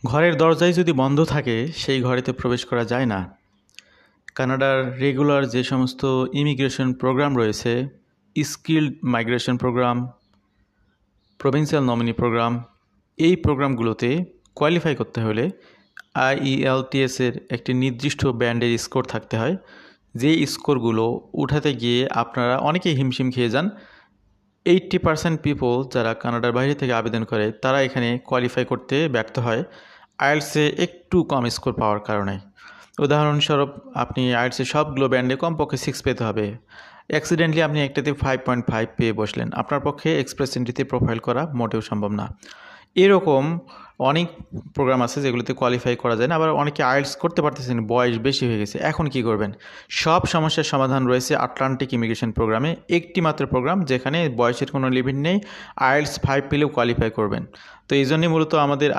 ঘরের দরজাই যদি বন্ধ থাকে সেই ঘরেতে প্রবেশ করা যায় না। কানাডার রেগুলার যে সমস্ত ইমিগ্রেশন প্রোগ্রাম রয়েছে, skilled migration programme, provincial nominee programme, এই প্রোগ্রামগুলোতে কোয়ালিফাই করতে হলে IELTS-এর একটি নির্দিষ্ট ব্যান্ডের স্কোর থাকতে হয়। যেই স্কোরগুলো উঠাতে গিয়ে আপনারা অনেকেই হিমশিম খেয়ে যান। 80% পিপল যারা কানাডার বাইরে থেকে আবেদন করে তারা এখানে কোয়ালিফাই করতে ব্যর্থ হয় আইএলটিএসে একটু কম স্কোর পাওয়ার কারণে। উদাহরণস্বরূপ আপনি আইএলটিএসের সবগুলো ব্যান্ডে কমপক্ষে 6 পেতে হবে। অ্যাক্সিডেন্টলি আপনি একটাতে 5.5 পেয়ে বসলেন, আপনার পক্ষে এক্সপ্রেস এন্ট্রিতে প্রোফাইল করা মোটেও সম্ভব না। এরকম অনেক প্রোগ্রাম আছে যেগুলোতে কোয়ালিফাই করা যায় না। আবার অনেকে আইএলটিএস করতে পারতেছেন, বয়স বেশি হয়ে গেছে। এখন কি করবেন? সব সমস্যার সমাধান রয়েছে আটলান্টিক ইমিগ্রেশন প্রোগ্রামে। একটি মাত্র প্রোগ্রাম যেখানে বয়সের কোনো লিমিট নেই, আইএলটিএস 5 পেলেও কোয়ালিফাই করবেন। তো এই জন্যই মূলত আমাদের